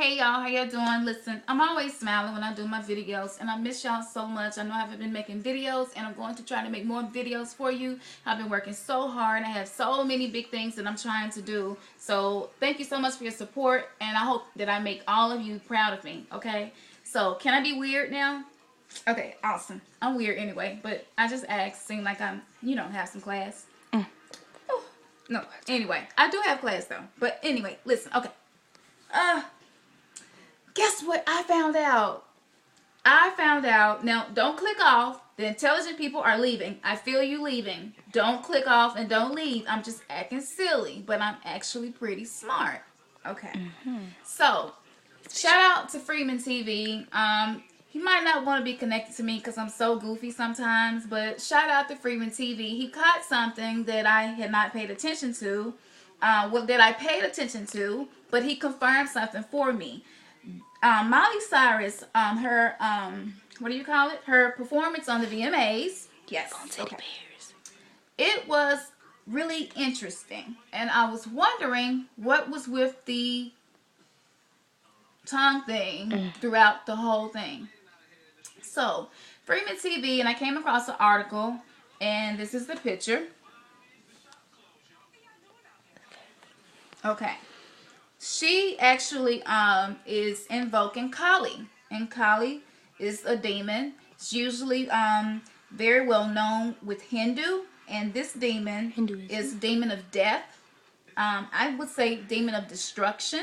Hey y'all, how y'all doing? Listen, I'm always smiling when I do my videos, and I miss y'all so much. I know I haven't been making videos, and I'm going to try to make more videos for you. I've been working so hard. I have so many big things that I'm trying to do. So thank you so much for your support, and I hope that I make all of you proud of me, okay? So can I be weird now? Okay, awesome. I'm weird anyway, but I just asked, seem like I'm, have some class. Oh, no, anyway, I do have class though. But anyway, listen, okay. Uh, Guess what I found out? I found out. Now, don't click off. The intelligent people are leaving. I feel you leaving. Don't click off and don't leave. I'm just acting silly, but I'm actually pretty smart. Okay. So, shout out to Freeman TV. You might not want to be connected to me because I'm so goofy sometimes, but shout out to Freeman TV. He caught something that I had not paid attention to, that I paid attention to, but he confirmed something for me. Miley Cyrus, her what do you call it? Her performance on the VMAs. Yes. Okay. It was really interesting, and I was wondering what was with the tongue thing throughout the whole thing. So, Freeman TV, and I came across an article, and this is the picture. Okay. She actually is invoking Kali, and Kali is a demon. It's usually very well known with Hindu, and this demon Hinduism is demon of death. I would say demon of destruction.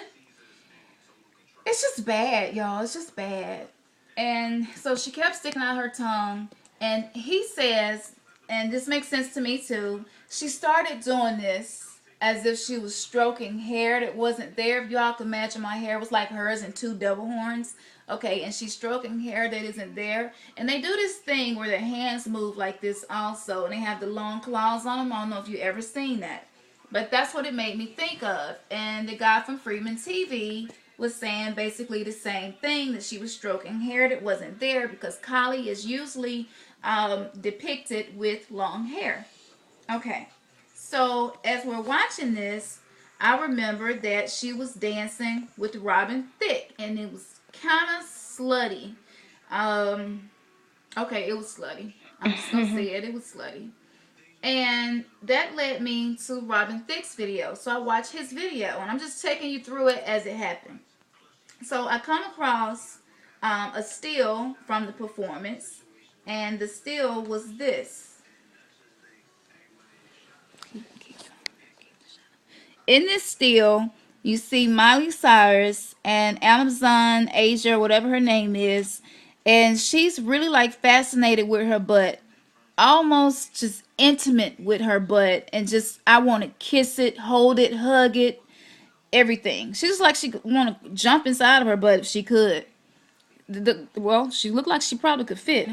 It's just bad, y'all. It's just bad. And so she kept sticking out her tongue, and he says, and this makes sense to me too, she started doing this as if she was stroking hair that wasn't there. If y'all can imagine, my hair was like hers and two double horns. Okay, and she's stroking hair that isn't there. And they do this thing where their hands move like this also, and they have the long claws on them. I don't know if you ever seen that. But that's what it made me think of. And the guy from Freeman TV was saying basically the same thing, that she was stroking hair that wasn't there, because Kali is usually depicted with long hair. Okay, so as we're watching this, I remember that she was dancing with Robin Thicke, and it was kind of slutty. Um, okay, it was slutty. I'm just gonna say it. It was slutty. And that led me to Robin Thicke's video. So I watched his video, and I'm just taking you through it as it happened. So I come across a still from the performance, and the still was this. In this still, you see Miley Cyrus and Amazon Asia, whatever her name is, and she's really like fascinated with her butt, almost just intimate with her butt, and just I want to kiss it, hold it, hug it, everything. She's like she want to jump inside of her butt if she could. Well, she looked like she probably could fit.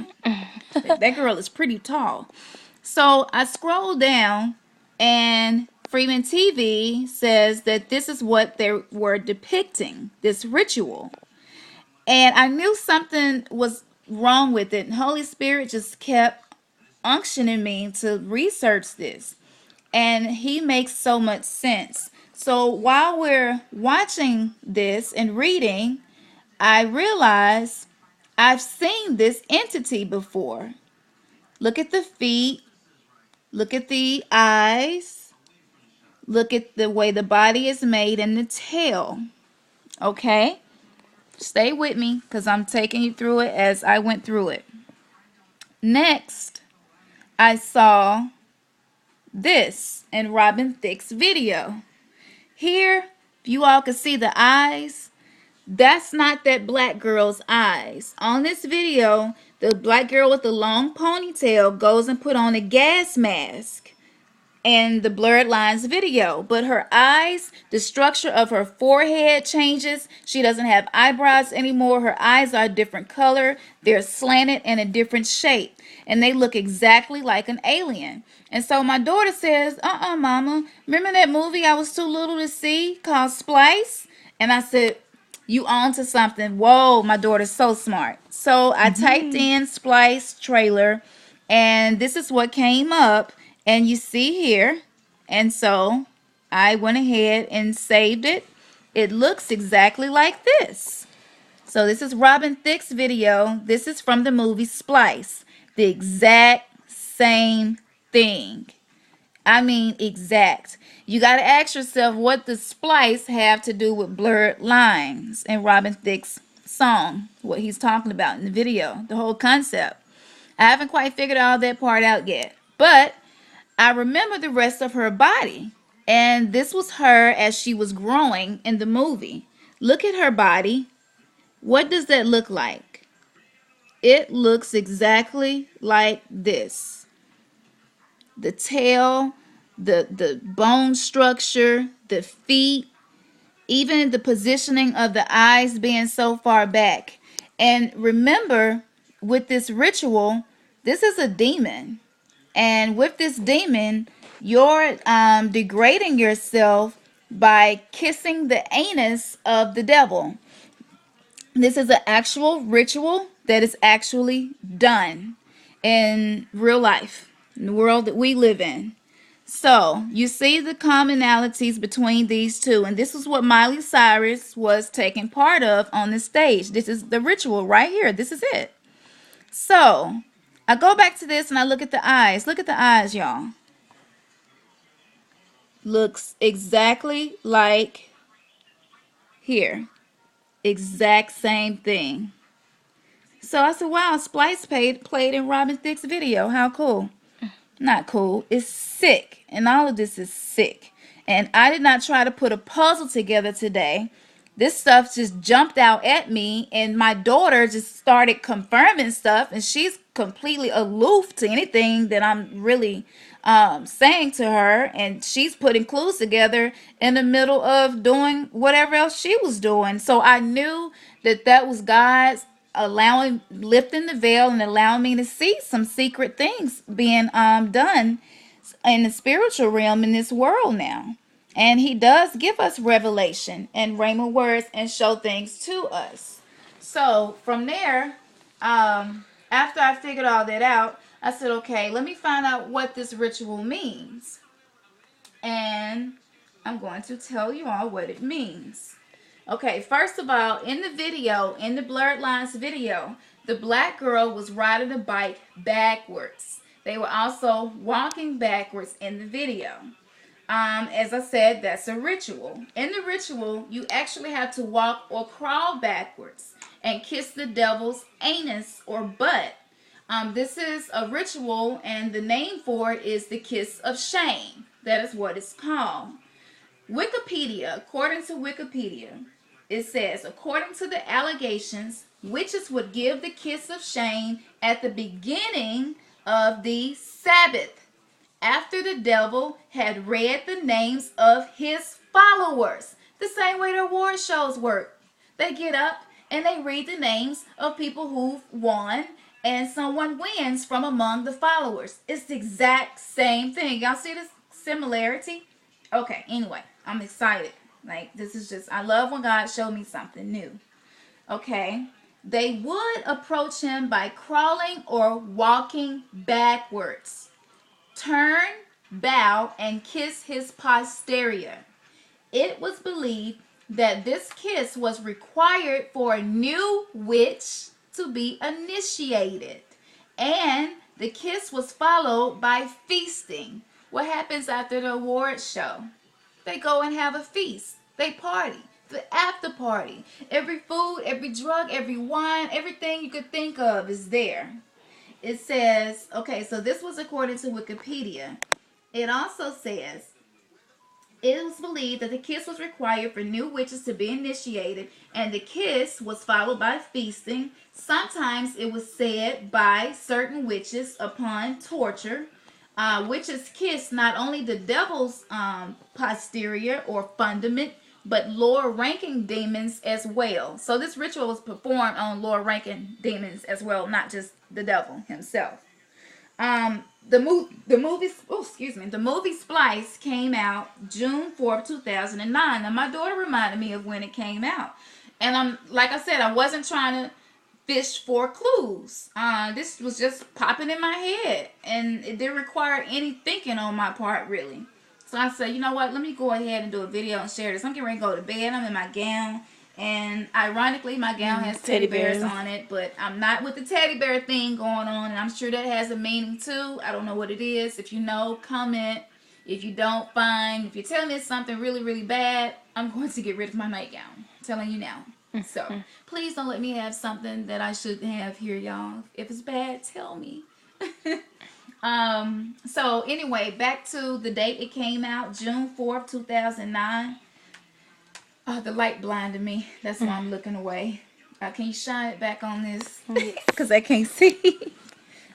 That girl is pretty tall. So I scroll down, and Freeman TV says that this is what they were depicting, this ritual. And I knew something was wrong with it. And Holy Spirit just kept unctioning me to research this. And he makes so much sense. So while we're watching this and reading, I realize I've seen this entity before. Look at the feet. Look at the eyes. Look at the way the body is made and the tail. Okay? Stay with me because I'm taking you through it as I went through it. Next, I saw this in Robin Thicke's video. Here, if you all can see the eyes, that's not that black girl's eyes. On this video, the black girl with the long ponytail goes and put on a gas mask in the Blurred Lines video. But her eyes, the structure of her forehead changes. She doesn't have eyebrows anymore. Her eyes are a different color. They're slanted and a different shape. And they look exactly like an alien. And so my daughter says, mama, remember that movie I was too little to see called Splice? And I said, you on to something. Whoa, my daughter's so smart. So I typed in Splice trailer, and this is what came up. And you see here. And so I went ahead and saved it, it looks exactly like this. So this is Robin Thicke's video. This is from the movie Splice. The exact same thing. I mean, exact. You got to ask yourself, what does splice have to do with blurred lines in Robin Thicke's song? What he's talking about in the video, the whole concept. I haven't quite figured all that part out yet, but I remember the rest of her body. And this was her as she was growing in the movie. Look at her body. What does that look like? It looks exactly like this. The tail, the bone structure, the feet, even the positioning of the eyes being so far back. And remember, with this ritual, this is a demon. And with this demon, you're degrading yourself by kissing the anus of the devil. This is an actual ritual that is actually done in real life, in the world that we live in. So you see the commonalities between these two, and this is what Miley Cyrus was taking part of on the stage. This is the ritual right here. This is it. So I go back to this and I look at the eyes. Look at the eyes, y'all. Looks exactly like here. Exact same thing. So I said, wow, Splice played in Robin Thicke's video. How cool. Not cool. It's sick. And all of this is sick. And I did not try to put a puzzle together today. This stuff just jumped out at me, and my daughter just started confirming stuff, and she's completely aloof to anything that I'm really saying to her, and she's putting clues together in the middle of doing whatever else she was doing. So I knew that that was God's lifting the veil and allowing me to see some secret things being done in the spiritual realm in this world now. And he does give us revelation and rhema words and show things to us. So from there, after I figured all that out, I said, okay, let me find out what this ritual means. And I'm going to tell you all what it means. Okay, first of all, in the video, in the Blurred Lines video, the black girl was riding a bike backwards. They were also walking backwards in the video. As I said, that's a ritual. In the ritual, you actually have to walk or crawl backwards and kiss the devil's anus or butt. This is a ritual, and the name for it is the kiss of shame. That is what it's called. Wikipedia, according to Wikipedia, it says, according to the allegations, witches would give the kiss of shame at the beginning of the Sabbath, after the devil had read the names of his followers. The same way the award shows work. They get up and they read the names of people who've won, and someone wins from among the followers. It's the exact same thing. Y'all see this similarity? Okay, anyway, I'm excited. Like, this is just, I love when God showed me something new. Okay, they would approach him by crawling or walking backwards. Turn, bow, and kiss his posterior. It was believed that this kiss was required for a new witch to be initiated. And the kiss was followed by feasting. What happens after the awards show? They go and have a feast. They party. The after party. Every food, every drug, every wine, everything you could think of is there. It says, okay, so this was according to Wikipedia. It also says, it was believed that the kiss was required for new witches to be initiated, and the kiss was followed by feasting. Sometimes it was said by certain witches upon torture. Witches kiss not only the devil's posterior or fundament, but lower ranking demons as well. So this ritual was performed on lower ranking demons as well, not just the devil himself. The movie Splice came out June 4th, 2009. Now my daughter reminded me of when it came out. And like I said, I wasn't trying to fish for clues. This was just popping in my head, and it didn't require any thinking on my part, really. So I said, you know what? Let me go ahead and do a video and share this. I'm getting ready to go to bed. I'm in my gown. And ironically, my gown has teddy bears on it. But I'm not with the teddy bear thing going on. And I'm sure that has a meaning too. I don't know what it is. If you know, comment. If you don't, fine. If you're telling me it's something really, really bad, I'm going to get rid of my nightgown. I'm telling you now. So please don't let me have something that I shouldn't have here, y'all. If it's bad, tell me. So anyway, back to the date it came out, June 4th, 2009. Oh, the light blinded me. That's why I'm looking away. Can you shine it back on this? Because I can't see.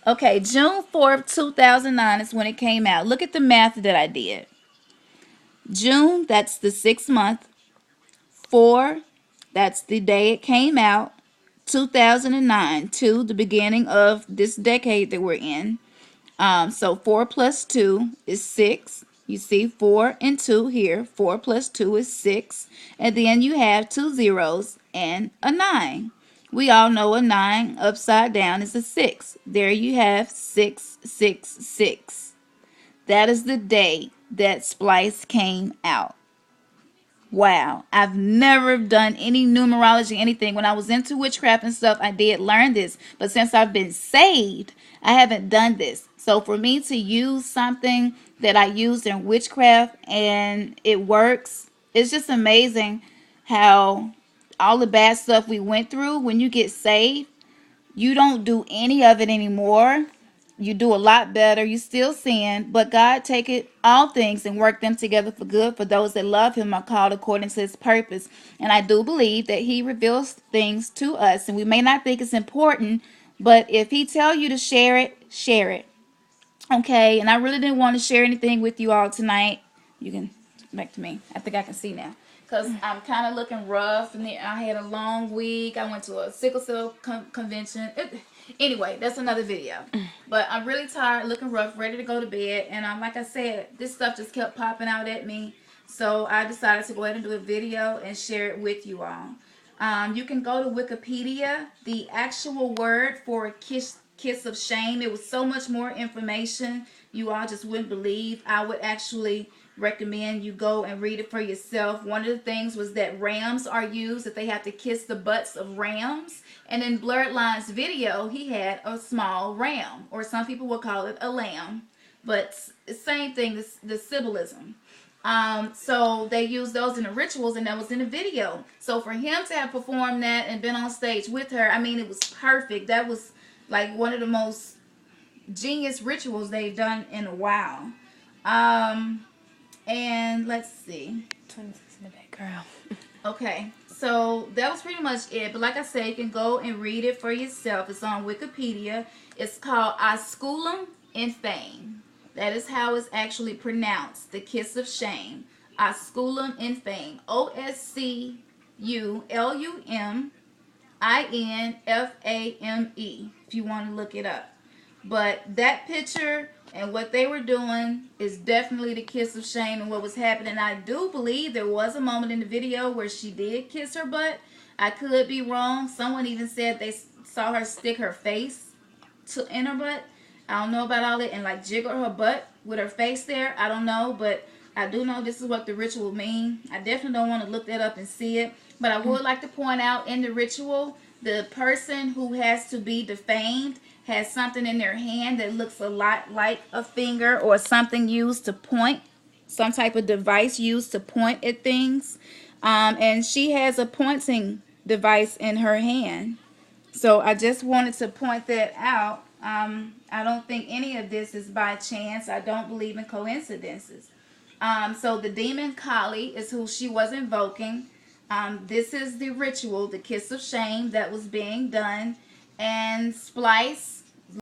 Okay, June 4th, 2009 is when it came out. Look at the math that I did. June, that's the 6th month. 4, that's the day it came out. 2009 to the beginning of this decade that we're in. So 4 plus 2 is 6. You see 4 and 2 here. 4 plus 2 is 6. And then you have 2 zeros and a 9. We all know a 9 upside down is a 6. There you have 666. That is the day that Splice came out. Wow, I've never done any numerology, anything. When I was into witchcraft and stuff, I did learn this. But since I've been saved, I haven't done this. So for me to use something that I used in witchcraft and it works, it's just amazing how all the bad stuff we went through, when you get saved, you don't do any of it anymore. You do a lot better. You still sin, but God take it all things and work them together for good for those that love Him are called according to His purpose. And I do believe that He reveals things to us, and we may not think it's important, but if He tell you to share it, share it. Okay, and I really didn't want to share anything with you all tonight. You can back to me. I think I can see now. Because I'm kind of looking rough. And I had a long week. I went to a sickle cell convention. Anyway, that's another video. But I'm really tired, looking rough, ready to go to bed. And like I said, this stuff just kept popping out at me. So I decided to go ahead and do a video and share it with you all. You can go to Wikipedia. The actual word for kiss of shame, it was so much more information you all just wouldn't believe. I would actually recommend you go and read it for yourself. One of the things was that rams are used, that they have to kiss the butts of rams. And in Blurred Lines video, he had a small ram, or some people would call it a lamb, but same thing, the symbolism. So they used those in the rituals, and that was in the video. So for him to have performed that and been on stage with her, I mean, it was perfect. That was like one of the most genius rituals they've done in a while. And let's see. 26 in the back, girl. Okay, so that was pretty much it. But like I said, you can go and read it for yourself. It's on Wikipedia. It's called Osculum Infame. That is how it's actually pronounced. The kiss of shame. Osculum Infame. OSCULUMINFAME. If you want to look it up. But that picture and what they were doing is definitely the kiss of shame and what was happening. I do believe there was a moment in the video where she did kiss her butt. I could be wrong. Someone even said they saw her stick her face in her butt. I don't know about all that. And like jiggle her butt with her face there. I don't know. But I do know this is what the ritual means. I definitely don't want to look that up and see it. But I would like to point out in the ritual, the person who has to be defamed has something in their hand that looks a lot like a finger or something used to point, some type of device used to point at things. And she has a pointing device in her hand. So I just wanted to point that out. I don't think any of this is by chance. I don't believe in coincidences. So the demon Kali is who she was invoking. This is the ritual, the kiss of shame that was being done. And Splice